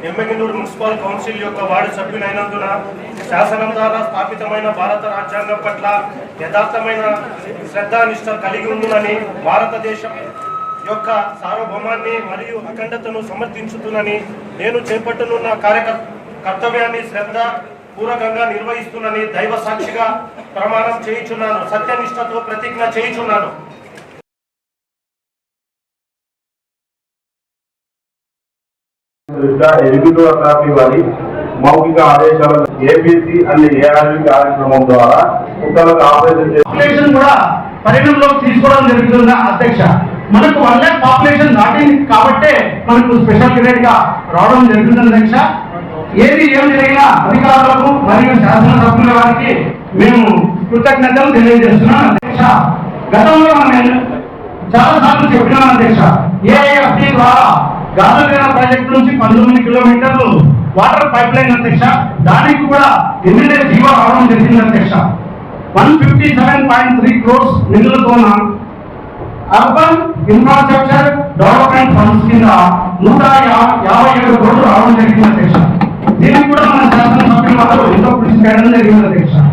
Yemmiganur municipal council యొక్క ward సభ్యులైనందున శాసనం ద్వారా స్థాపితమైన భారత రాజ్యాంగం పట్ల యథార్థమైన శ్రద్ధానిష్ట కలిగి ఉందని, భారతదేశం యొక్క సార్వభౌమాన్ని మరియు అఖండతను సమర్థించుతునని, నేను చేపట్టనున్న కర్తవ్యాన్ని శ్రద్ధ పూర్వకంగా నిర్వహిస్తున్నని దైవ సాక్షిగా ప్రమాణం చేయుచున్నాను. సత్యనిష్టతో ప్రతిజ్ఞ చేయుచున్నాను. వారి మౌఖిక ఆదేశాల ఏబిసి అనే ఏఆర్వి కార్యక్రమం ద్వారా కుక్కలకు ఆపరేషన్ కూడా పరిగణలోకి తీసుకోవడం జరుగుతుంది. అధ్యక్ష, మనకు 1 lakh పాపులేషన్ దాటింది కాబట్టే మనకు స్పెషల్ గ్రేడ్ గా రావడం జరుగుతుంది. అధ్యక్ష, ఏది ఏం జరిగినా అధికారులకు మరియు శాసనసభ్యుల వారికి మేము కృతజ్ఞతలు తెలియజేస్తున్నాం. అధ్యక్ష, గతంలో మనం చాలా సార్లు చెప్పినాం. అధ్యక్ష, ఏఐఎఫ్టీ ద్వారా గాజువాక ప్రాజెక్టు నుంచి 19 కిలోమీటర్లు వాటర్ పైప్ లైన్. అధ్యక్ష, దానికి కూడా ఎమ్మెల్యే జీవో రావడం జరిగింది. అధ్యక్ష, 157.3 crores నిధులతోన అర్బన్ ఇన్ఫ్రాస్ట్రక్చర్ డెవలప్మెంట్ ఫండ్స్ కింద 157 కోట్లు రావడం జరిగింది. అధ్యక్ష, దీనికి కూడా మన శాసనసభ్యులు ఎంతో కృషి చేయడం జరిగింది. అధ్యక్ష.